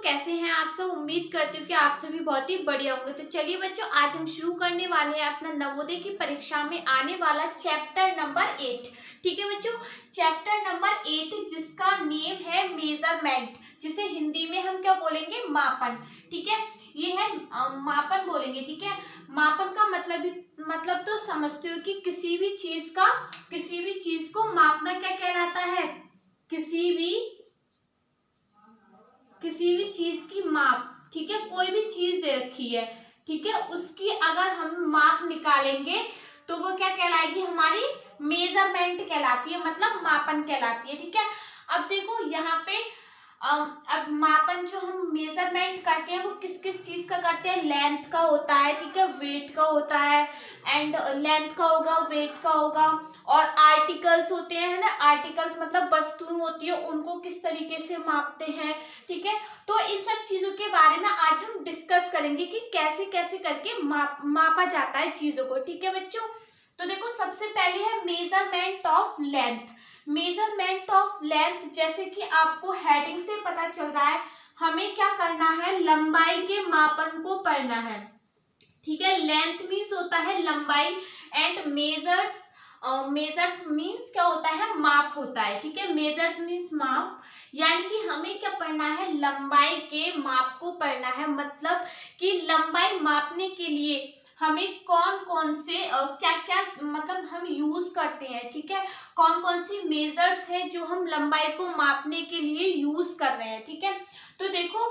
कैसे हैं आप सब। उम्मीद करती हूँ कि आप सभी बहुत ही बढ़िया होंगे। तो चलिए बच्चों, आज हम शुरू करने वाले हैं अपना नवोदय की परीक्षा में आने वाला चैप्टर नंबर 8। ठीक है बच्चों, चैप्टर नंबर 8 जिसका नेम है मेजरमेंट, जिसे हिंदी में हम क्या बोलेंगे, मापन। ठीक है, ये है मापन बोलेंगे। ठीक है, मापन का मतलब तो समझते हो कि किसी भी चीज को मापना क्या कहलाता है। किसी भी चीज की माप। ठीक है, कोई भी चीज दे रखी है, ठीक है, उसकी अगर हम माप निकालेंगे तो वो क्या कहलाएगी, हमारी मेजरमेंट कहलाती है, मतलब मापन कहलाती है। ठीक है, अब देखो यहाँ पे अब मापन जो हम मेजरमेंट करते हैं वो किस किस चीज का करते हैं। लेंथ का होता है, ठीक है, वेट का होता है, एंड लेंथ का होगा, वेट का होगा, और आर्टिकल्स होते हैं ना। आर्टिकल्स मतलब वस्तुएं होती है, उनको किस तरीके से मापते हैं। ठीक है, तो इन सब चीजों के बारे में आज हम डिस्कस करेंगे कि कैसे कैसे करके मापा जाता है चीजों को। ठीक है बच्चों, तो देखो सबसे पहले है measurement of length. Measurement of length, जैसे कि आपको हेडिंग से पता चल रहा है, हमें क्या करना है, लंबाई के मापन को पढ़ना है। ठीक है, लेंथ मीन्स होता है लंबाई, एंड मेजर्स मीन्स क्या होता है, माप होता है। ठीक है, मेजर्स मीन्स माप, यानी कि हमें क्या पढ़ना है, लंबाई के माप को पढ़ना है। मतलब कि लंबाई मापने के लिए हमें कौन कौन से क्या क्या मतलब हम यूज करते हैं। ठीक है, कौन कौन सी मेजर्स है जो हम लंबाई को मापने के लिए यूज कर रहे हैं। ठीक है, तो देखो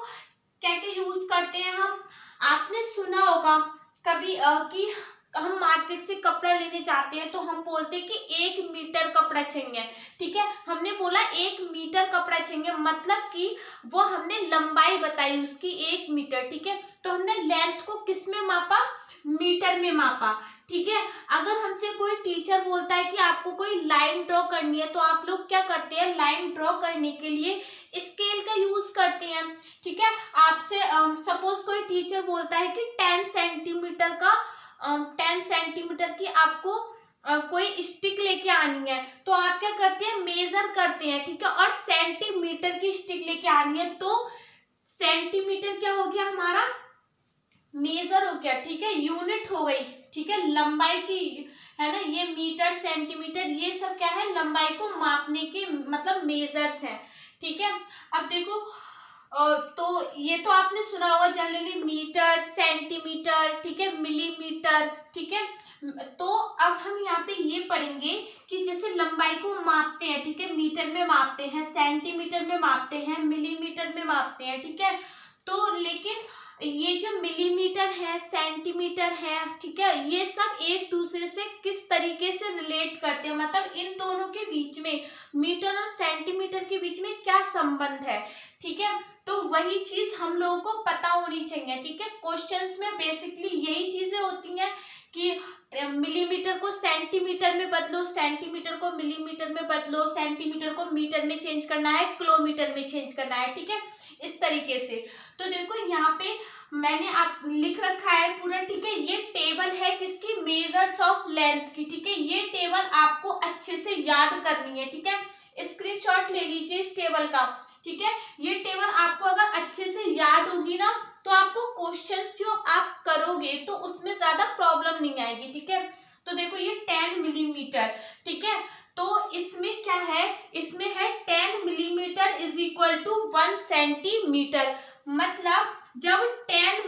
क्या क्या यूज करते हैं हम। आपने सुना होगा कभी कि हम मार्केट से कपड़ा लेने जाते हैं तो हम बोलते हैं कि 1 मीटर कपड़ा चाहिए। ठीक है, हमने बोला 1 मीटर कपड़ा चाहिए, मतलब कि वो हमने लंबाई बताई उसकी 1 मीटर। ठीक है, तो हमने लेंथ को किस में मापा, मीटर में मापा। ठीक है, अगर हमसे कोई टीचर बोलता है कि आपको कोई लाइन ड्रॉ करनी है, तो आप लोग क्या करते हैं, लाइन ड्रॉ करने के लिए स्केल का यूज करते हैं। ठीक है, आपसे सपोज कोई टीचर बोलता है कि 10 सेंटीमीटर की आपको कोई स्टिक लेके आनी है, तो आप क्या करते हैं, मेजर करते हैं। ठीक है, और सेंटीमीटर की स्टिक लेके आनी है, तो सेंटीमीटर क्या हो गया, हमारा मेजर हो गया। ठीक है, यूनिट हो गई। ठीक है, लंबाई की है ना, ये मीटर सेंटीमीटर ये सब क्या है, लंबाई को मापने के मतलब मेजर्स हैं। ठीक है, अब देखो तो ये तो आपने सुना होगा जनरली, मीटर, सेंटीमीटर, ठीक है, मिलीमीटर। ठीक है, तो अब हम यहाँ पे ये पढ़ेंगे कि जैसे लंबाई को मापते हैं, ठीक है, मीटर में मापते हैं, सेंटीमीटर में मापते हैं, मिलीमीटर में मापते हैं। ठीक है, तो लेकिन ये जो मिलीमीटर है, सेंटीमीटर है, ठीक है, ये सब एक दूसरे से किस तरीके से रिलेट करते हैं, मतलब इन दोनों के बीच में, मीटर और सेंटीमीटर के बीच में क्या संबंध है। ठीक है, तो वही चीज हम लोगों को पता होनी चाहिए। ठीक है, क्वेश्चंस में बेसिकली यही चीजें होती हैं कि मिलीमीटर को सेंटीमीटर में बदलो, सेंटीमीटर को मिलीमीटर में बदलो, सेंटीमीटर को मीटर में चेंज करना है, किलोमीटर में चेंज करना है। ठीक है, इस तरीके से। तो देखो यहाँ पे मैंने आप लिख रखा है पूरा। ठीक है, ये टेबल है किसकी, मेजर्स ऑफ लेंथ की। ठीक है, ये टेबल आपको अच्छे से याद करनी है। ठीक है, स्क्रीनशॉट ले लीजिए इस टेबल का। ठीक है, ये टेबल आपको अगर अच्छे से याद होगी ना, तो आपको क्वेश्चंस जो आप करोगे तो उसमें ज्यादा प्रॉब्लम नहीं आएगी। ठीक है, तो देखो ये 10 मिलीमीटर। ठीक है, तो इसमें क्या है, इसमें है 10 millimetre is equal to 1 centimetre. मतलब जब 10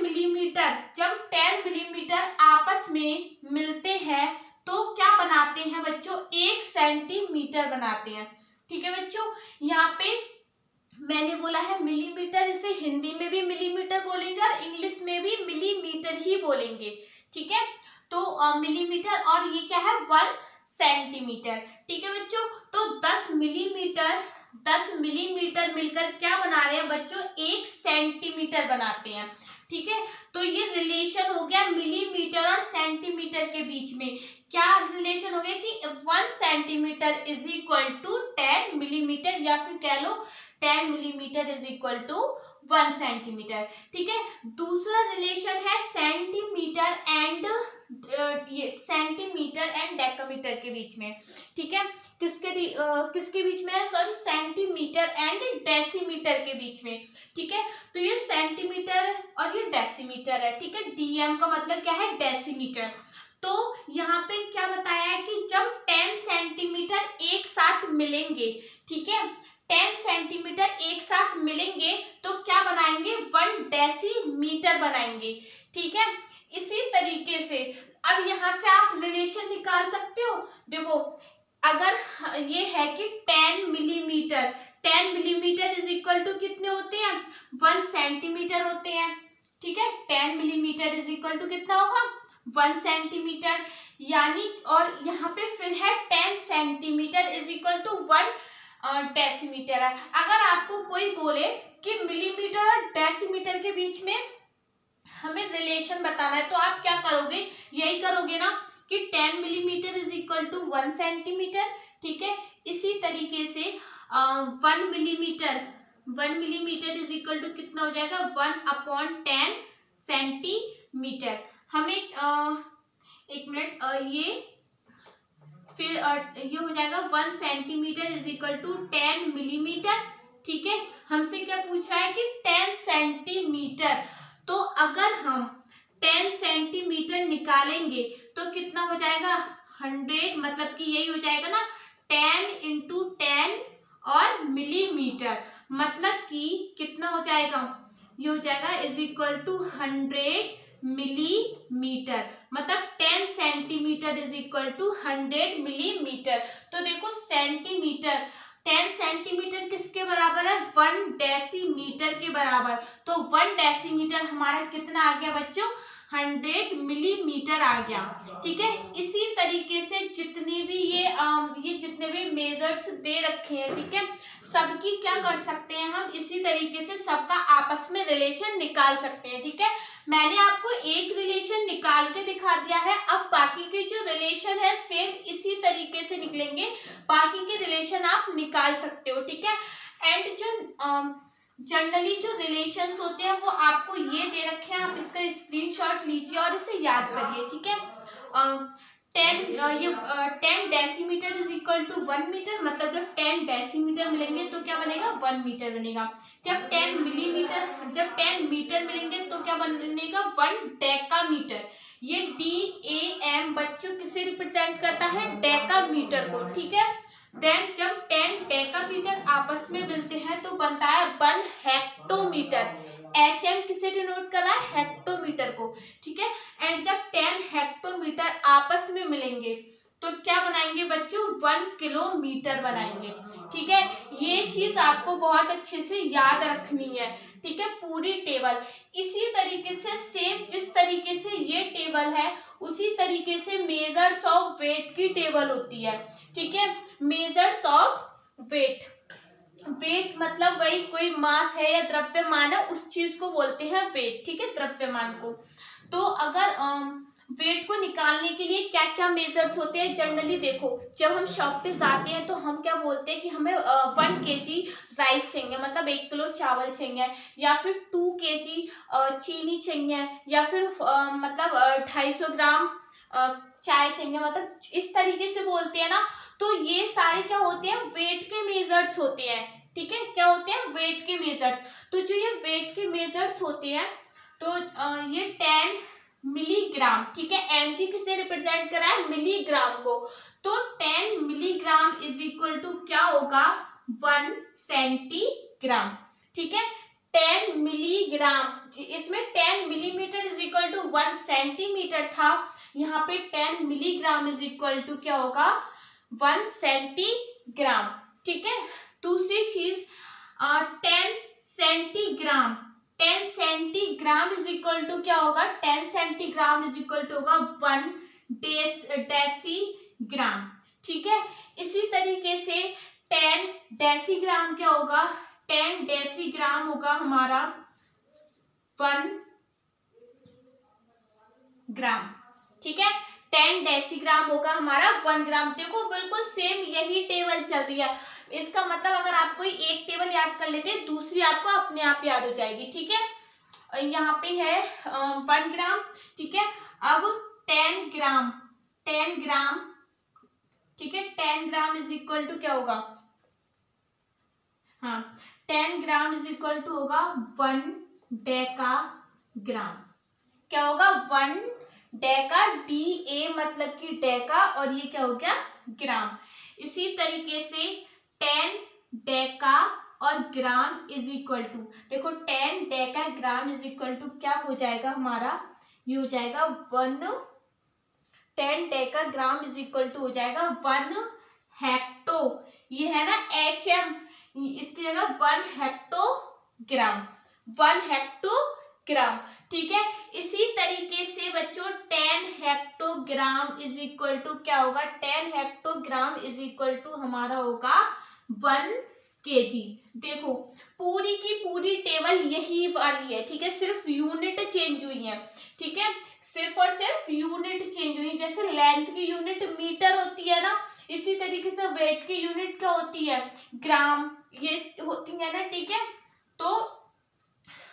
मिलीमीटर आपस में मिलते हैं तो क्या बनाते हैं बच्चों, 1 सेंटीमीटर बनाते हैं। ठीक है बच्चों, यहाँ पे मैंने बोला है मिलीमीटर, इसे हिंदी में भी मिलीमीटर बोलेंगे और इंग्लिश में भी मिलीमीटर ही बोलेंगे। ठीक है, तो मिलीमीटर, और ये क्या है, 1 सेंटीमीटर। ठीक है बच्चों, तो 10 मिलीमीटर मिलकर क्या बना रहे हैं बच्चों, 1 सेंटीमीटर बनाते हैं। ठीक है, तो ये रिलेशन हो गया मिलीमीटर और सेंटीमीटर के बीच में। क्या रिलेशन हो गया कि 1 centimetre is equal to 10 millimetre, या फिर कह लो 10 millimetre is equal to 1 centimetre. ठीक है, दूसरा रिलेशन है सेंटीमीटर एंड डेसीमीटर के बीच में। ठीक है, किसके बीच में है, सॉरी, सेंटीमीटर एंड डेसीमीटर के बीच में। ठीक है, तो ये सेंटीमीटर और ये डेसीमीटर है। ठीक है, डीएम का मतलब क्या है, डेसीमीटर। तो यहाँ पे क्या बताया है कि जब 10 सेंटीमीटर एक साथ मिलेंगे, ठीक है, 10 सेंटीमीटर एक साथ मिलेंगे तो क्या बनाएंगे, 1 डेसीमीटर बनाएंगे। ठीक है, इसी तरीके से अब यहाँ से आप रिलेशन निकाल सकते हो। देखो, अगर ये है कि 10 मिलीमीटर इज इक्वल टू कितने होते हैं, 1 सेंटीमीटर होते हैं। ठीक है, 10 मिलीमीटर इज इक्वल टू कितना होगा, 1 सेंटीमीटर, यानी, और यहाँ पे फिर है 10 centimetre is equal to 1 decimetre है। अगर आपको कोई बोले कि मिलीमीटर और डेसीमीटर के बीच में हमें रिलेशन बताना है, तो आप क्या करोगे, यही करोगे ना कि 10 millimetre is equal to 1 centimetre. ठीक है, इसी तरीके से 1 मिलीमीटर इज इक्वल टू कितना हो जाएगा, 1/10 सेंटीमीटर। हमें एक मिनट, ये फिर ये हो जाएगा 1 centimetre is equal to 10 millimetre. ठीक है, हमसे क्या पूछ रहा है कि 10 सेंटीमीटर, तो अगर हम 10 सेंटीमीटर निकालेंगे तो कितना हो जाएगा, 100, मतलब कि यही हो जाएगा ना, 10 × 10 और मिलीमीटर, मतलब कि कितना हो जाएगा, ये हो जाएगा इज इक्वल टू 100 मिलीमीटर, मतलब 10 centimetre is equal to 100 millimetre. तो देखो, सेंटीमीटर, 10 सेंटीमीटर किसके बराबर है, 1 डेसीमीटर के बराबर। तो 1 डेसीमीटर हमारा कितना आ गया बच्चों, 100 मिलीमीटर आ गया। ठीक है, इसी तरीके से जितने भी ये जितने भी मेजर्स दे रखे हैं, ठीक है, सबकी क्या कर सकते हैं हम, इसी तरीके से सबका आपस में रिलेशन निकाल सकते हैं। ठीक है, मैंने आपको एक रिलेशन निकाल के दिखा दिया है, अब बाकी के जो रिलेशन है सेम इसी तरीके से निकलेंगे, बाकी के रिलेशन आप निकाल सकते हो। ठीक है, एंड जो जनरली जो रिलेशंस होते हैं वो आपको ये दे रखे हैं, आप इसका स्क्रीनशॉट लीजिए और इसे याद करिए। ठीक है, 10 decimetre is equal to 1 metre, मतलब जब 10 डेसीमीटर मिलेंगे तो क्या बनेगा, 1 मीटर बनेगा। जब 10 मीटर मिलेंगे तो क्या बनेगा, 1 डेकामीटर। ये DAM बच्चों किसे रिप्रेजेंट करता है, डेकामीटर को। ठीक है, देन जब 10 डेकामीटर आपस में मिलते हैं तो बनता है 1 हेक्टोमीटर। HM किसे डिनोट कर रहा है, हेक्टोमीटर को। ठीक है, एंड जब 10 हेक्टोमीटर आपस में मिलेंगे तो क्या बनाएंगे बच्चों, 1 किलोमीटर बनाएंगे। ठीक है, ये चीज आपको बहुत अच्छे से याद रखनी है। ठीक है, पूरी टेबल इसी तरीके से सेम जिस तरीके से ये टेबल है उसी तरीके से मेजर्स ऑफ वेट की टेबल होती है। ठीक है, मेजर्स ऑफ वेट, वेट मतलब वही कोई मास है या द्रव्यमान है, उस चीज को बोलते हैं वेट। ठीक है, द्रव्यमान को। तो अगर वेट को निकालने के लिए क्या क्या मेजर्स होते हैं, जनरली देखो, जब हम शॉप पे जाते हैं तो हम क्या बोलते हैं कि हमें 1 kg राइस चाहिए, मतलब 1 किलो चावल चाहिए, या फिर 2 kg चीनी चाहिए, या फिर मतलब 250 ग्राम चाय चाहिए, मतलब इस तरीके से बोलते हैं ना। तो ये सारे क्या होते हैं, वेट के मेजर्स होते हैं। ठीक है, क्या होते हैं, वेट के मेजर्स। तो जो ये वेट के मेजर्स होते हैं, तो ये 10 मिलीग्राम, ठीक है, mg किसे रिप्रेजेंट करा है, मिलीग्राम को। तो 10 मिलीग्राम इज इक्वल टू क्या होगा, 1 सेंटीग्राम। ठीक है, 10 मिलीग्राम, इसमें 10 millimetre is equal to 1 centimetre था, यहाँ पे 10 मिलीग्राम इज इक्वल टू क्या होगा, 1 सेंटीग्राम। ठीक है, दूसरी चीज 10 centigram, 10 centigram is equal to क्या होगा, 10 सेंटीग्राम इज इक्वल टू होगा 1 डेसीग्राम। ठीक है, इसी तरीके से 10 डेसीग्राम क्या होगा, 10 डेसीग्राम होगा हमारा 1 ग्राम। ठीक है, 10 डेसीग्राम होगा हमारा 1 ग्राम। देखो बिल्कुल सेम यही टेबल चल रही है, इसका मतलब अगर आप कोई एक टेबल याद कर लेते हैं, दूसरी आपको अपने आप याद हो जाएगी, ठीक है। यहाँ पे है 1 ग्राम, ठीक है। अब 10 ग्राम, 10 ग्राम, ठीक है, 10 ग्राम इज इक्वल टू क्या होगा, हाँ 10 ग्राम इज इक्वल टू होगा 1 डेका ग्राम। क्या होगा, 1 डेका, DA मतलब कि डेका, और ये क्या हो गया, ग्राम। इसी तरीके से 10 डेका और ग्राम इज इक्वल टू, देखो 10 decagram is equal to क्या हो जाएगा हमारा, ये हो जाएगा 10 decagram is equal to हो जाएगा 1 हेक्टो, ये है ना HM, इसकी जगह 1 हेक्टोग्राम, 1 हेक्टोग्राम, ठीक है। इसी तरीके से बच्चों 10 हेक्टोग्राम इज इक्वल टू क्या होगा, 10 हेक्टोग्राम इज इक्वल टू हमारा होगा 1 kg। देखो पूरी की पूरी टेबल यही वाली है, ठीक है, सिर्फ यूनिट चेंज हुई है, ठीक है, सिर्फ और सिर्फ यूनिट चेंज हुई। जैसे लेंथ की यूनिट मीटर होती है ना, इसी तरीके से वेट की यूनिट क्या होती है, ग्राम, ये होती है ना, ठीक है। तो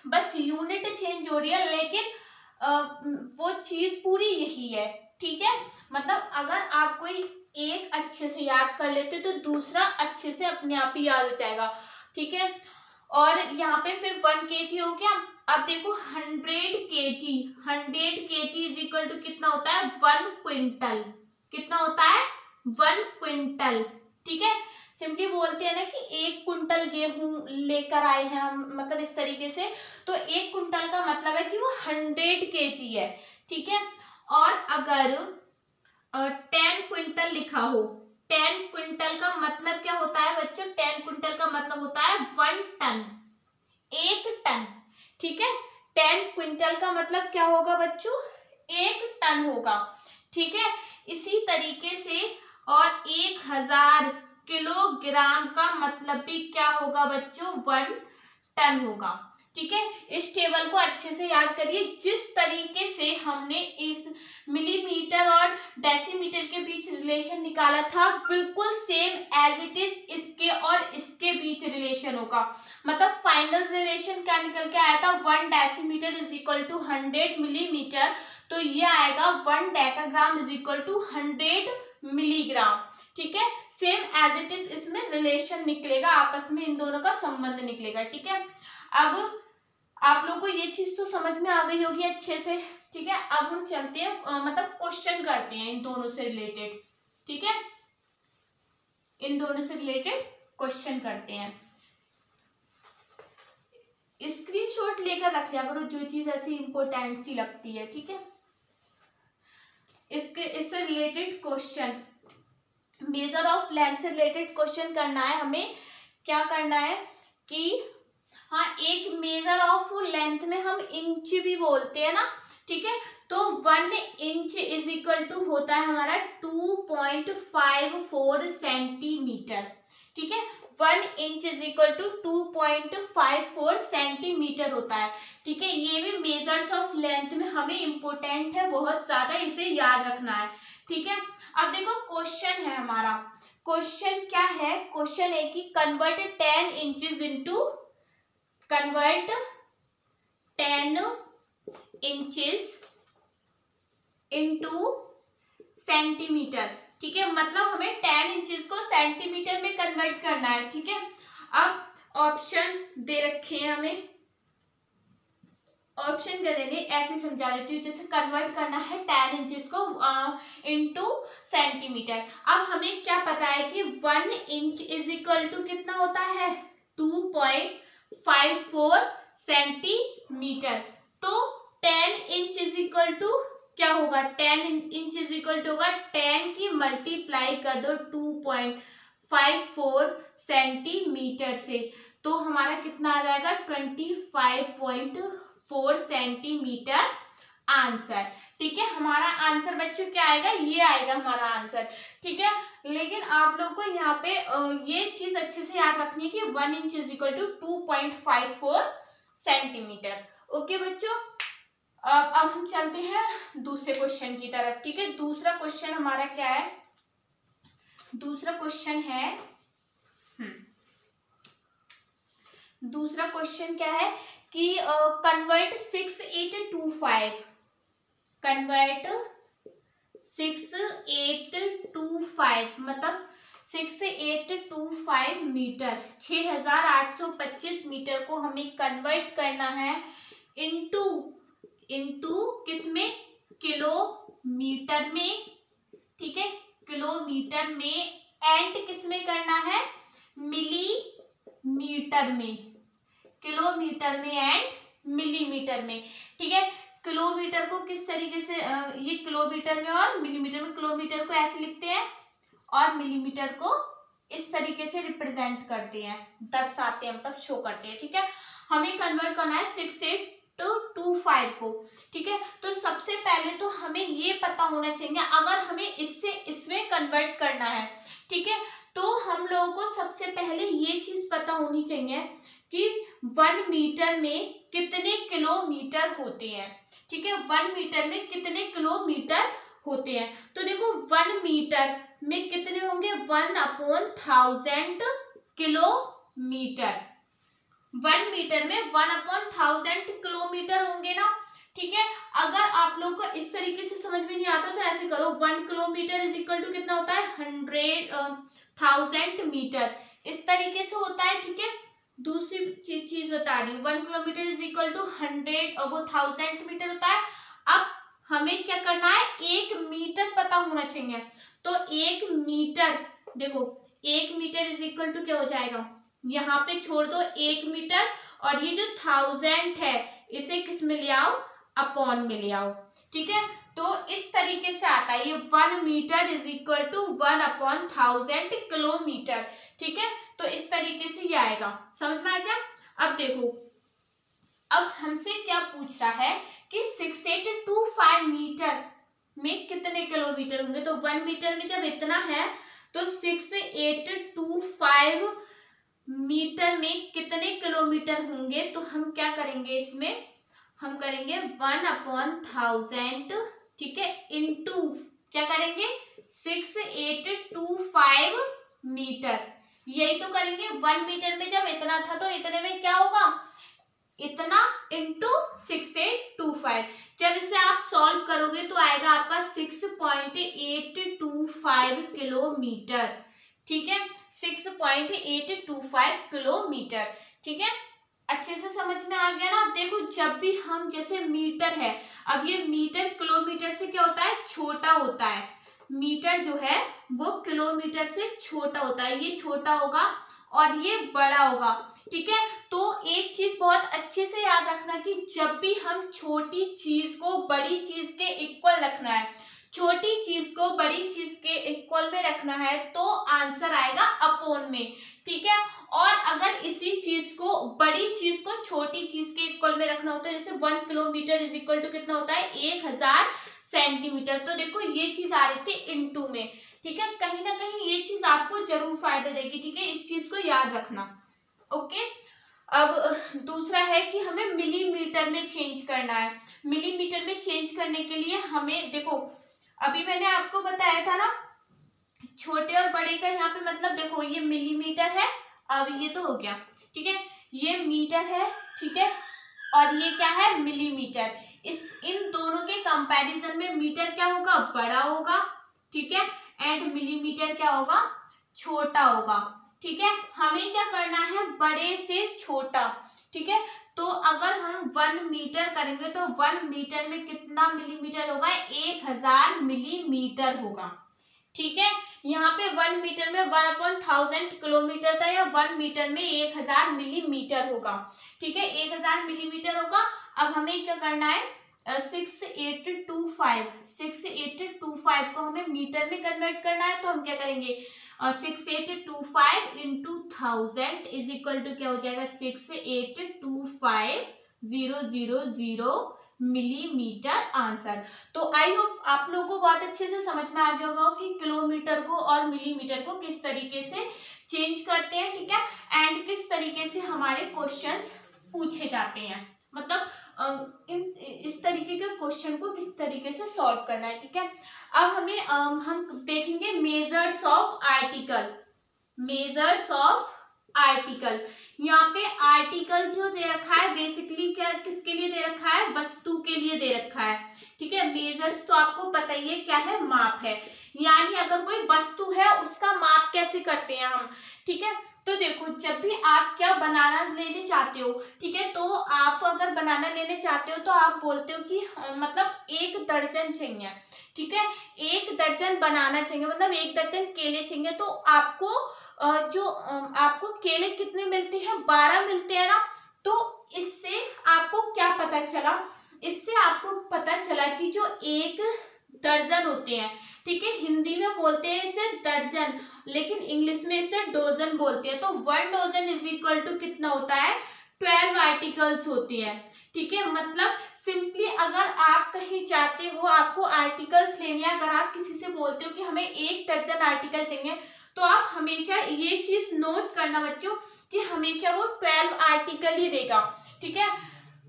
बस यूनिट चेंज हो रही है, लेकिन वो चीज पूरी यही है, ठीक है। मतलब अगर आप कोई एक अच्छे से याद कर लेते तो दूसरा अच्छे से अपने आप ही याद हो जाएगा, ठीक है। और यहाँ पे फिर 1 kg हो गया। अब देखो 100 kg, 100 kg is equal to कितना होता है, 1 क्विंटल, कितना होता है, 1 क्विंटल, ठीक है। सिंपली बोलते हैं ना कि 1 कुंटल गेहूं लेकर आए हैं हम, मतलब इस तरीके से, तो 1 कुंटल का मतलब है कि वो 100 kg है, ठीक है। और अगर 10 क्विंटल लिखा हो, 10 क्विंटल का मतलब क्या होता है बच्चों, 10 क्विंटल का मतलब होता है 1 टन, 1 टन, ठीक है। 10 क्विंटल का मतलब क्या होगा बच्चों, 1 टन होगा, ठीक है। इसी तरीके से और 1000 किलोग्राम का मतलब भी क्या होगा बच्चों, 1 टन होगा, ठीक है। इस टेबल को अच्छे से याद करिए। जिस तरीके से हमने इस मिलीमीटर और डेसीमीटर के बीच रिलेशन निकाला था, बिल्कुल सेम एज इट इज इसके और इसके बीच रिलेशन होगा। मतलब फाइनल रिलेशन क्या निकल के आया था, 1 decimetre is equal to 100 millimetre, तो ये आएगा 1 decagram is equal to 100 milligram, ठीक है। सेम एज इट इज इसमें रिलेशन निकलेगा, आपस में इन दोनों का संबंध निकलेगा, ठीक है। अब आप लोगों को ये चीज तो समझ में आ गई होगी अच्छे से, ठीक है। अब हम चलते हैं मतलब क्वेश्चन करते हैं इन दोनों से रिलेटेड, ठीक है, इन दोनों से रिलेटेड क्वेश्चन करते हैं। स्क्रीनशॉट लेकर रख लिया करो जो चीज ऐसी इंपॉर्टेंट सी लगती है, ठीक है। इससे related question, measure of length से रिलेटेड क्वेश्चन करना है हमें। क्या करना है कि हाँ, एक मेजर ऑफ लेंथ में हम इंच भी बोलते हैं ना, ठीक है। तो 1 इंच इज इक्वल टू होता है हमारा 2.54 सेंटीमीटर, ठीक है। 1 inch is equal to 2.54 centimetre होता है, ठीक है। ये भी मेजर्स ऑफ लेंथ में हमें इम्पोर्टेंट है बहुत ज्यादा, इसे याद रखना है, ठीक है। अब देखो क्वेश्चन है हमारा, क्वेश्चन क्या है, क्वेश्चन है कि convert 10 inches into, convert 10 inches into centimetre, ठीक है। मतलब हमें 10 इंचेस को सेंटीमीटर में कन्वर्ट करना है, ठीक है। अब ऑप्शन दे रखे हैं हमें, ऑप्शन क्या देने, ऐसे समझा देती हूँ। जैसे कन्वर्ट करना है 10 इंचेस को इनटू सेंटीमीटर। अब हमें क्या पता है कि 1 इंच इज इक्वल टू कितना होता है, 2.54 सेंटीमीटर। तो 10 इंच इज इक्वल टू क्या होगा, 10 इंच इज इक्वल टू होगा 10 की मल्टीप्लाई कर दो 2.54 सेंटीमीटर से, तो हमारा कितना आ जाएगा 25.4 सेंटीमीटर आंसर, ठीक है। हमारा आंसर बच्चों क्या आएगा, ये आएगा हमारा आंसर, ठीक है। लेकिन आप लोगों को यहाँ पे ये चीज अच्छे से याद रखनी है कि 1 inch is equal to 2.54 centimetre. Okay बच्चों, अब हम चलते हैं दूसरे क्वेश्चन की तरफ, ठीक है। दूसरा क्वेश्चन हमारा क्या है, दूसरा क्वेश्चन है दूसरा क्वेश्चन क्या है कि कन्वर्ट 6825 मतलब 6825 मीटर 6825 मीटर को हमें कन्वर्ट करना है इनटू किसमें, किलोमीटर में, ठीक है, किलोमीटर में, एंड किसमें करना है, मिलीमीटर में, किलोमीटर में एंड मिलीमीटर में, ठीक है। किलोमीटर को किस तरीके से ये किलोमीटर में और मिलीमीटर में, किलोमीटर को ऐसे लिखते हैं और मिलीमीटर को इस तरीके से रिप्रेजेंट करते हैं, दर्शाते हैं, मतलब शो करते हैं, ठीक है। हमें कन्वर्ट करना है 6825 को, ठीक है। तो सबसे पहले तो हमें ये पता होना चाहिए, अगर हमें इससे इसमें कन्वर्ट करना है, ठीक है, तो हम लोगों को सबसे पहले ये चीज पता होनी चाहिए कि 1 मीटर में कितने किलोमीटर होते हैं, ठीक है। 1 मीटर में कितने किलोमीटर होते हैं, तो देखो 1 मीटर में कितने होंगे, 1/1000 किलोमीटर। 1 मीटर में 1/1000 किलोमीटर होंगे ना, ठीक है। अगर आप लोग को इस तरीके से समझ में नहीं आता तो ऐसे करो, 1 किलोमीटर इज इक्वल टू कितना होता है, 100,000 मीटर, इस तरीके से होता है, ठीक है। दूसरी चीज बता रही हूँ, 1 kilometre is equal to 100,000 metre होता है। अब हमें क्या करना है, 1 मीटर पता होना चाहिए, तो 1 मीटर, देखो 1 मीटर इज इक्वल टू क्या हो जाएगा, यहाँ पे छोड़ दो 1 मीटर, और ये जो 1000 है इसे किस में ले आओ, अपॉन में ले आओ, ठीक है। तो इस तरीके से आता है ये 1 metre is equal to 1/1000 kilometre, ठीक है। तो इस तरीके से ये आएगा, समझ में आ गया। अब देखो, अब हमसे क्या पूछ रहा है कि 6825 मीटर में कितने किलोमीटर होंगे, तो 1 मीटर में जब इतना है तो 6825 मीटर में कितने किलोमीटर होंगे, तो हम क्या करेंगे, इसमें हम करेंगे 1/1000, ठीक है, इनटू क्या करेंगे 6825 मीटर, यही तो करेंगे। 1 मीटर में जब इतना था तो इतने में क्या होगा, इतना इंटू 6825। जब इसे आप सॉल्व करोगे तो आएगा आपका 6.825 किलोमीटर, ठीक है, 6.825 किलोमीटर, ठीक है। अच्छे से समझ में आ गया ना। देखो जब भी हम, जैसे मीटर है, अब ये मीटर किलोमीटर से क्या होता है, छोटा होता है, मीटर जो है वो किलोमीटर से छोटा होता है, ये छोटा होगा और ये बड़ा होगा, ठीक है। तो एक चीज बहुत अच्छे से याद रखना कि जब भी हम छोटी चीज को बड़ी चीज के इक्वल रखना है, छोटी चीज को बड़ी चीज के इक्वल में रखना है तो आंसर आएगा अपॉन में, ठीक है। और अगर इसी चीज को, बड़ी चीज को छोटी चीज के इक्वल में रखना होता है, जैसे 1 किलोमीटर इज इक्वल टू कितना होता है, 1000 सेंटीमीटर, तो देखो ये चीज आ रही थी इनटू में, ठीक है। कहीं ना कहीं ये चीज आपको जरूर फायदा देगी, ठीक है, इस चीज को याद रखना, ओके। अब दूसरा है कि हमें मिलीमीटर में चेंज करना है। मिलीमीटर में चेंज करने के लिए हमें, देखो अभी मैंने आपको बताया था ना, छोटे और बड़े का यहाँ पे मतलब, देखो ये मिलीमीटर है, अब ये तो हो गया, ठीक है, ये मीटर है, ठीक है, और ये क्या है, मिलीमीटर। इन दोनों के कंपैरिजन में मीटर क्या होगा, बड़ा होगा, ठीक है, एंड मिलीमीटर क्या होगा, छोटा होगा, ठीक है। हमें क्या करना है, बड़े से छोटा, ठीक है। तो अगर हम 1 मीटर करेंगे तो 1 मीटर में कितना मिलीमीटर होगा, 1000 मिलीमीटर होगा, ठीक है। यहाँ पे 1 मीटर में 1/1000 किलोमीटर था, या 1 मीटर में 1000 मिलीमीटर होगा, ठीक है, 1000 मिलीमीटर होगा। अब हमें क्या करना है, 6825 को हमें मीटर में कन्वर्ट करना है, तो हम क्या करेंगे, 6825 इंटू 1000 इज इक्वल टू क्या हो जाएगा, 6825,000 मिलीमीटर आंसर। तो आई होप आप लोगों को बहुत अच्छे से समझ में आ गया होगा कि किलोमीटर को और मिलीमीटर को किस तरीके से चेंज करते हैं, ठीक है, एंड किस तरीके से हमारे क्वेश्चंस पूछे जाते हैं, मतलब इस तरीके के क्वेश्चन को किस तरीके से सॉल्व करना है, ठीक है। अब हमें हम देखेंगे measures of article. Measures of article. यहाँ पे आर्टिकल जो दे रखा है बेसिकली क्या किसके लिए दे रखा है, वस्तु के लिए दे रखा है, ठीक है। मेजर्स तो आपको पता ही है क्या है, माप है, यानी अगर कोई वस्तु है उसका माप कैसे करते हैं हम, ठीक है। तो देखो जब भी आप क्या बनाना लेने चाहते हो, ठीक है, तो आप अगर बनाना लेने चाहते हो तो आप बोलते हो कि मतलब 1 दर्जन चाहिए, ठीक है, 1 दर्जन बनाना चाहिए, मतलब 1 दर्जन केले चाहिए। तो आपको आपको केले कितने मिलते हैं, 12 मिलते हैं ना। तो इससे आपको क्या पता चला, इससे आपको पता चला कि जो 1 दर्जन होते हैं, ठीक है, हिंदी में बोलते हैं इसे दर्जन, लेकिन इंग्लिश में इसे डोजन बोलते हैं। तो 1 डोजन इज इक्वल टू कितना होता है, 12 आर्टिकल्स होती है, ठीक है। मतलब सिंपली अगर आप कहीं जाते हो, आपको आर्टिकल्स लेने हैं, अगर आप किसी से बोलते हो कि हमें 1 दर्जन आर्टिकल चाहिए, तो आप हमेशा ये चीज नोट करना बच्चों कि हमेशा वो 12 आर्टिकल ही देगा, ठीक है,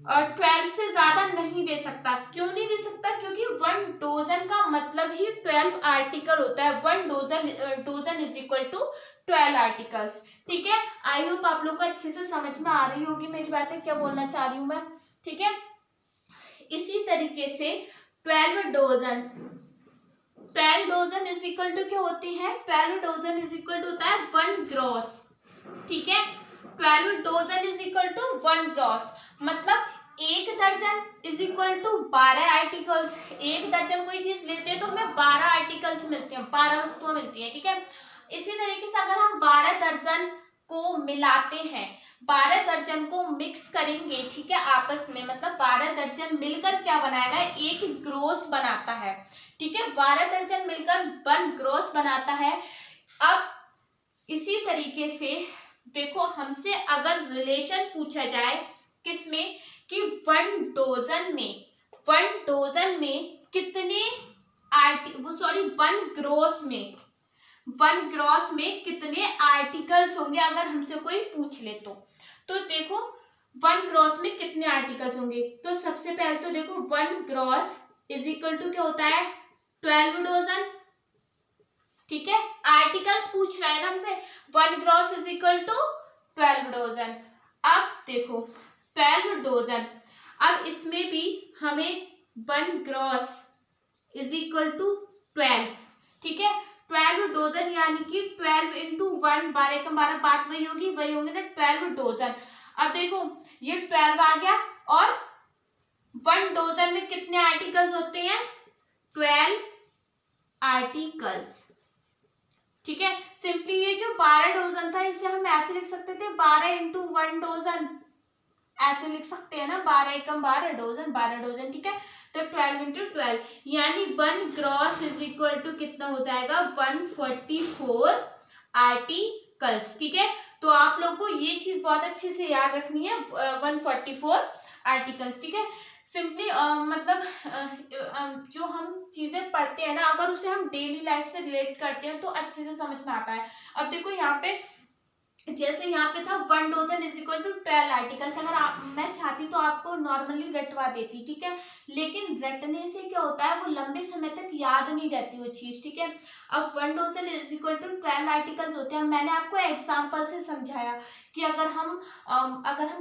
और 12 से ज्यादा नहीं दे सकता। क्यों नहीं दे सकता, क्योंकि 1 डोजन का मतलब ही 12 आर्टिकल होता है। 1 dozen is equal to 12 articles, ठीक है। आई होप आप लोग को अच्छे से समझ में आ रही होगी मेरी बातें, क्या बोलना चाह रही हूँ मैं, ठीक है। इसी तरीके से 12 डोजन इज इक्वल टू क्या होती है, 12 डोजन इज इक्वल टू होता है 1 ग्रॉस, ठीक है। 12 dozen is equal to 1 gross, मतलब 1 दर्जन इज इक्वल टू 12 आर्टिकल्स। 1 दर्जन कोई चीज लेते हैं तो हमें 12 आर्टिकल्स मिलते हैं, 12 वस्तुएं मिलती हैं, ठीक है। इसी तरीके से अगर हम 12 दर्जन को मिलाते हैं, 12 दर्जन को मिक्स करेंगे, ठीक है, आपस में, मतलब 12 दर्जन मिलकर क्या बनाएगा, 1 ग्रोस बनाता है, ठीक है। 12 दर्जन मिलकर 1 ग्रोस बनाता है। अब इसी तरीके से देखो हमसे अगर रिलेशन पूछा जाए किसमें, कि 1 डोजन में कितने 1 ग्रॉस में कितने आर्टिकल्स होंगे, अगर हमसे कोई पूछ ले तो देखो 1 ग्रॉस में कितने आर्टिकल्स होंगे। तो सबसे पहले तो देखो 1 ग्रॉस इज इक्वल टू क्या होता है, 12 डोजन, ठीक है। आर्टिकल्स पूछ रहा है ना हमसे, 1 gross is equal to 12 dozen. अब देखो 12 डोजन, अब इसमें भी हमें 1 ग्रॉस इज इक्वल टू 12, ठीक है। 12 डोजन यानी कि 12 इंटू 1, 12 का 12, बात वही होंगे ना 12 डोजन। अब देखो ये 12 आ गया, और 1 डोजन में कितने आर्टिकल्स होते हैं, 12 आर्टिकल्स, ठीक है। सिंपली ये जो 12 डोजन था इसे हम ऐसे लिख सकते थे 12 इंटू 1 डोजन, ऐसे लिख सकते हैं ना, 12 एकम 12 डोजन, 12 डोजन, ठीक है। तो 12 इंटू 12 यानी 1 ग्रॉस इज इक्वल टू कितना हो जाएगा, 144 आर्टिकल्स, ठीक है। तो आप लोग को ये चीज बहुत अच्छे से याद रखनी है, 144 आर्टिकल्स, ठीक है। सिंपली मतलब जो हम चीजें पढ़ते हैं ना, अगर उसे हम डेली लाइफ से रिलेट करते हैं तो अच्छे से समझ में आता है। अब देखो यहाँ पे जैसे यहाँ पे था 1 dozen is equal to 12 articles, अगर मैं चाहती तो आपको नॉर्मली रटवा देती, ठीक है, लेकिन रटने से क्या होता है, वो लंबे समय तक याद नहीं रहती वो चीज, ठीक है। अब 1 dozen is equal to 12 articles होते हैं। मैंने आपको एग्जाम्पल से समझाया कि अगर हम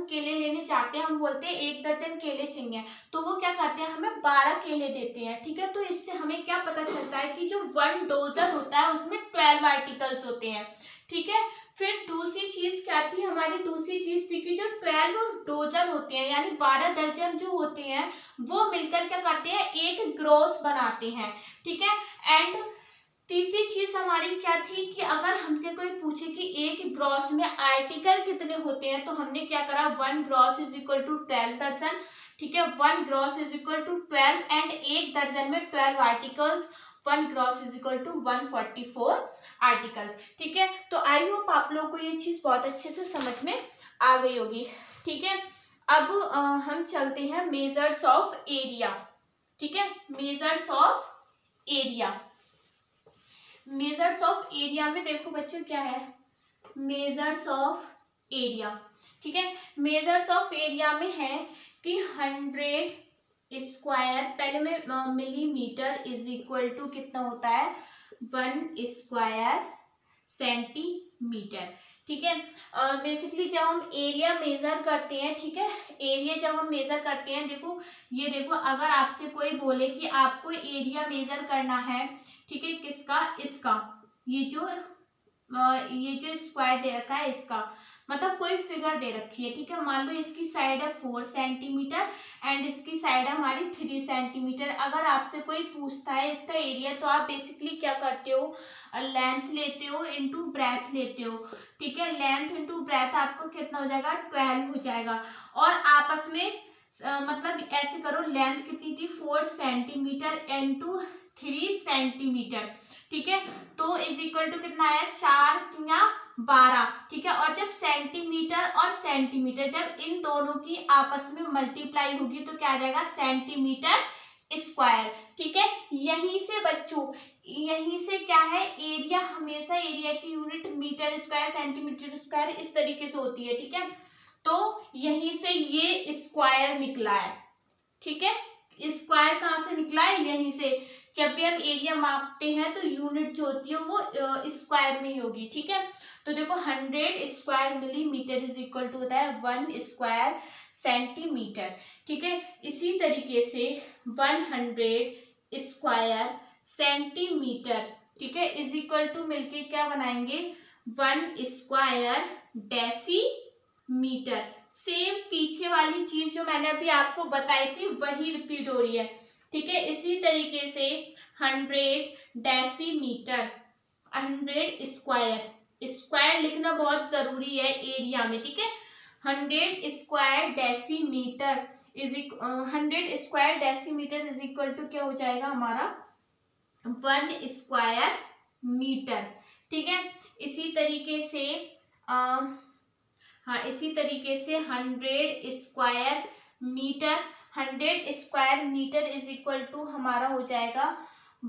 केले लेने चाहते हैं, हम बोलते हैं 1 दर्जन केले चाहिए, तो वो क्या करते हैं, हमें 12 केले देते हैं, ठीक है। तो इससे हमें क्या पता चलता है कि जो 1 डोजन होता है उसमें 12 आर्टिकल्स होते हैं, ठीक है। फिर दूसरी चीज क्या थी, हमारी दूसरी चीज थी कि जो 12 डोजन होते हैं यानी 12 दर्जन जो होते हैं वो मिलकर क्या करते हैं, 1 ग्रोस बनाते हैं, ठीक है। एंड तीसरी चीज हमारी क्या थी कि अगर हमसे कोई पूछे कि 1 ग्रोस में आर्टिकल कितने होते हैं, तो हमने क्या करा, 1 ग्रोस इज इक्वल टू 12 दर्जन, ठीक है। 1 gross is equal to 12 and 1 दर्जन में 12 articles, 1 gross is equal to 144 articles, ठीक है। तो आई होप आप लोगों को ये चीज बहुत अच्छे से समझ में आ गई होगी, ठीक है। अब हम चलते हैं मेजर्स ऑफ एरिया, ठीक है। मेजर्स ऑफ एरिया में देखो बच्चों क्या है, मेजर्स ऑफ एरिया, ठीक है। मेजर्स ऑफ एरिया में है कि 100 स्क्वायर, पहले में मिलीमीटर इज इक्वल टू कितना होता है, 1 स्क्वायर सेंटीमीटर। ठीक है, बेसिकली जब हम एरिया मेजर करते हैं, ठीक है, एरिया जब हम मेजर करते हैं, देखो ये देखो, अगर आपसे कोई बोले कि आपको एरिया मेजर करना है, ठीक है, किसका, इसका, ये जो स्क्वायर दे रखा है इसका, मतलब कोई फिगर दे रखी है, ठीक है, मान लो इसकी साइड है 4 सेंटीमीटर एंड इसकी साइड है हमारी 3 सेंटीमीटर। अगर आपसे कोई पूछता है इसका एरिया, तो आप बेसिकली क्या करते हो, लेंथ लेते हो इनटू ब्रेथ लेते हो, ठीक है, लेंथ इनटू ब्रेथ आपको कितना हो जाएगा, 12 हो जाएगा। और आपस में मतलब ऐसे करो, लेंथ कितनी थी 4 सेंटीमीटर इनटू 3 सेंटीमीटर, ठीक है, तो इज इक्वल टू कितना आया, 4 या 12, ठीक है। और जब सेंटीमीटर और सेंटीमीटर जब इन दोनों की आपस में मल्टीप्लाई होगी तो क्या आ जाएगा, सेंटीमीटर स्क्वायर, ठीक है। यहीं से बच्चों, यहीं से क्या है, एरिया हमेशा एरिया की unit metre square centimetre square इस तरीके से होती है, ठीक है। तो यहीं से ये स्क्वायर निकला है, ठीक है, स्क्वायर कहाँ से निकला है, यहीं से। जब भी हम एरिया मापते हैं तो यूनिट जो होती है वो स्क्वायर में ही होगी, ठीक है। तो देखो 100 square millimetre is equal to होता है 1 स्क्वायर सेंटीमीटर, ठीक है। इसी तरीके से 100 स्क्वायर सेंटीमीटर, ठीक है, इज इक्वल टू मिलके क्या बनाएंगे, 1 स्क्वायर डेसीमीटर। सेम पीछे वाली चीज जो मैंने अभी आपको बताई थी वही रिपीट हो रही है, ठीक है। इसी तरीके से 100 डेसीमीटर, 100 स्क्वायर, स्क्वायर लिखना बहुत जरूरी है एरिया में, ठीक है। 100 square decimetre is 100 square decimetre is equal to क्या हो जाएगा हमारा, 1 स्क्वायर मीटर, ठीक है। इसी तरीके से इसी तरीके से 100 square metre, 100 square metre is equal to हमारा हो जाएगा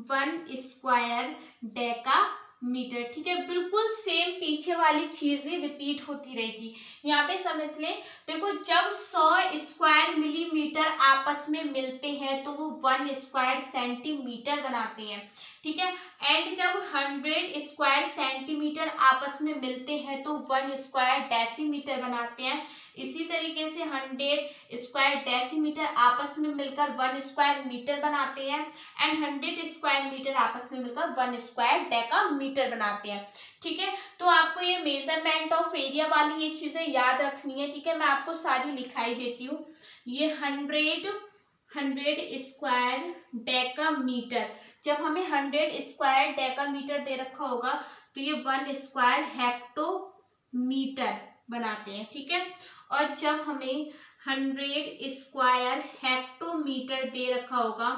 1 स्क्वायर डेका मीटर, ठीक है। बिल्कुल सेम पीछे वाली चीजें रिपीट होती रहेगी। यहाँ पे समझ लें, देखो जब 100 स्क्वायर मिलीमीटर आपस में मिलते हैं तो वो 1 स्क्वायर सेंटीमीटर बनाते हैं, ठीक है। एंड जब 100 स्क्वायर सेंटीमीटर आपस में मिलते हैं तो 1 स्क्वायर डेसीमीटर बनाते हैं। इसी तरीके से 100 स्क्वायर डेसीमीटर आपस में मिलकर 1 स्क्वायर मीटर बनाते हैं एंड 100 स्क्वायर मीटर आपस में मिलकर 1 स्क्वायर डेका मीटर बनाते हैं, ठीक है। तो आपको ये मेजरमेंट ऑफ एरिया वाली ये चीजें याद रखनी है, ठीक है। मैं आपको सारी लिखाई देती हूँ। ये 100 स्क्वायर डेका मीटर, जब हमें 100 स्क्वायर डेका मीटर दे रखा होगा तो ये 1 स्क्वायर हेक्टोमीटर बनाते हैं, ठीक है। और जब हमें 100 स्क्वायर हेक्टोमीटर दे रखा होगा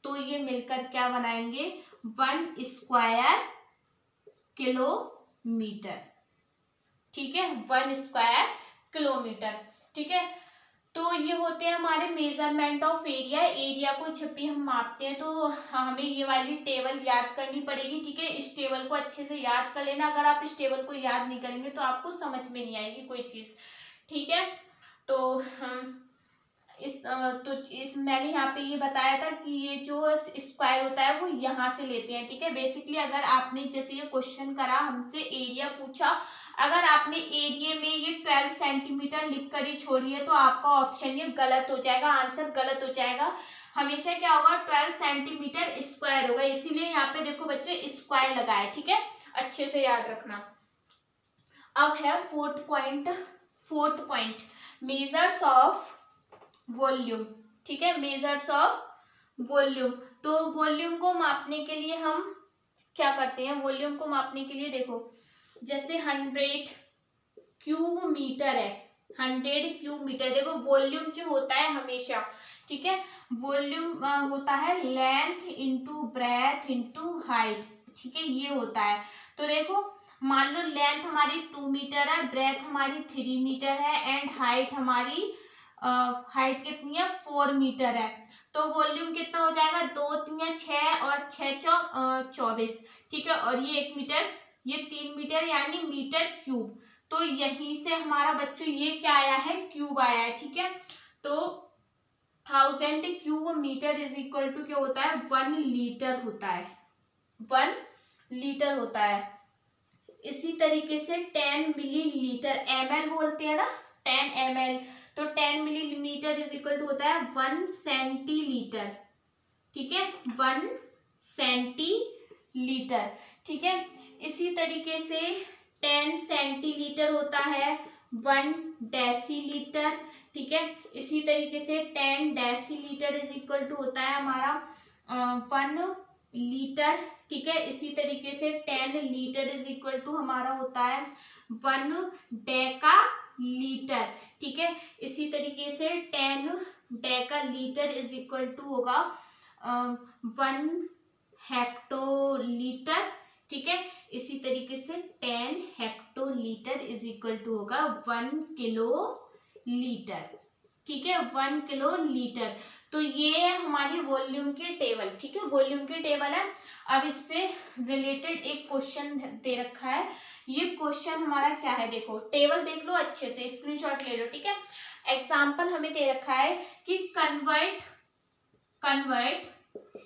तो ये मिलकर क्या बनाएंगे, 1 स्क्वायर किलोमीटर, ठीक है, 1 स्क्वायर किलोमीटर, ठीक है। तो ये होते हैं हमारे मेजरमेंट ऑफ एरिया। एरिया को जब भी हम मापते हैं तो हमें ये वाली टेबल याद करनी पड़ेगी, ठीक है। इस टेबल को अच्छे से याद कर लेना। अगर आप इस टेबल को याद नहीं करेंगे तो आपको समझ में नहीं आएगी कोई चीज, ठीक है। तो मैंने यहाँ पे ये बताया था कि ये जो स्क्वायर होता है वो यहाँ से लेते हैं, ठीक है। बेसिकली अगर आपने जैसे ये क्वेश्चन करा, हमसे एरिया पूछा, अगर आपने एरिया में ये 12 सेंटीमीटर लिख कर ही छोड़ी है तो आपका ऑप्शन ये गलत हो जाएगा, आंसर गलत हो जाएगा। हमेशा क्या होगा, 12 सेंटीमीटर स्क्वायर होगा, इसीलिए यहाँ पे देखो बच्चे स्क्वायर लगा है, ठीक है, अच्छे से याद रखना। अब है fourth point measures of volume, ठीक है, मेजर्स ऑफ वॉल्यूम। तो वॉल्यूम को मापने के लिए हम क्या करते हैं, वॉल्यूम को मापने के लिए देखो जैसे 100 क्यूब मीटर है, 100 क्यूब मीटर, देखो वॉल्यूम जो होता है हमेशा, ठीक है, वॉल्यूम होता है length into breadth into height, ठीक है, ये होता है। तो देखो मान लो लेंथ हमारी 2 मीटर है, ब्रेथ हमारी 3 मीटर है एंड हाइट हमारी हाइट कितनी है, 4 मीटर है। तो वॉल्यूम कितना हो जाएगा, 2 3 6 और 6 24, ठीक है। और ये 1 मीटर, ये 3 मीटर यानी मीटर क्यूब। तो यहीं से हमारा बच्चों ये क्या आया है, क्यूब आया है, ठीक है। तो 1000 cube metre is equal to क्या होता है, 1 लीटर होता है, 1 लीटर होता है। इसी तरीके से 10 मिलीलीटर, ml बोलते हैं ना, 10 ml, तो 10 मिलीलीटर इज इक्वल टू होता है 1 सेंटीलीटर, ठीक है, 1 सेंटीलीटर, ठीक है। इसी तरीके से 10 सेंटीलीटर होता है 1 डेसीलीटर, ठीक है। इसी तरीके से 10 डेसीलीटर इज इक्वल टू होता है हमारा 1 लीटर, ठीक है। इसी तरीके से 10 लीटर इज इक्वल टू हमारा होता है 1 डेका लीटर, ठीक है। इसी तरीके से 10 Deka litre is equal to होगा 1 हेक्टोलीटर, ठीक है। इसी तरीके से 10 हेक्टोलीटर इज इक्वल टू होगा 1 किलो लीटर, ठीक है, 1 किलो लीटर। तो ये है हमारी वॉल्यूम की टेबल, ठीक है, वॉल्यूम की टेबल है। अब इससे रिलेटेड एक क्वेश्चन दे रखा है, ये क्वेश्चन हमारा क्या है, देखो टेबल देख लो अच्छे से, स्क्रीनशॉट ले लो, ठीक है। एग्जाम्पल हमें दे रखा है कि कन्वर्ट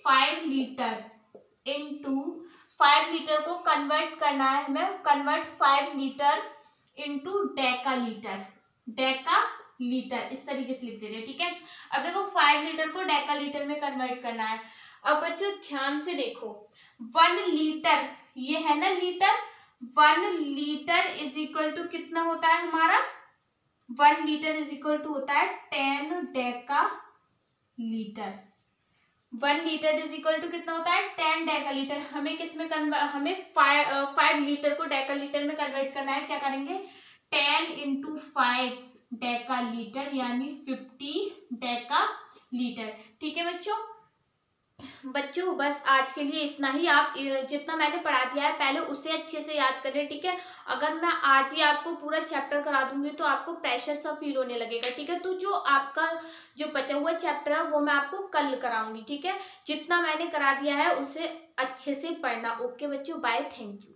5 लीटर इंटू, 5 लीटर को कन्वर्ट करना है हमें, convert 5 litre into Deka litre, Deka litre इस तरीके से लिख देते हैं, ठीक है। अब देखो 5 लीटर को डेका लीटर में कन्वर्ट करना है। अब बच्चों ध्यान से देखो, 1 लीटर, ये है ना litre, 1 litre is equal to कितना होता है हमारा, 1 लीटर इज इक्वल टू होता है 10 डेका लीटर, 1 लीटर इज इक्वल टू कितना होता है 10 डेका लीटर। हमें किस में हमें 5 लीटर को डेका लीटर में कन्वर्ट करना है, क्या करेंगे 10 इंटू 5 डेका लीटर यानी 50 डेका लीटर, ठीक है बच्चों बस आज के लिए इतना ही। आप जितना मैंने पढ़ा दिया है पहले उसे अच्छे से याद करें, ठीक है। अगर मैं आज ही आपको पूरा चैप्टर करा दूंगी तो आपको प्रेशर सा फील होने लगेगा, ठीक है। तो जो आपका जो बचा हुआ चैप्टर है वो मैं आपको कल कराऊंगी, ठीक है। जितना मैंने करा दिया है उसे अच्छे से पढ़ना। ओके बच्चों, बाय, थैंक यू।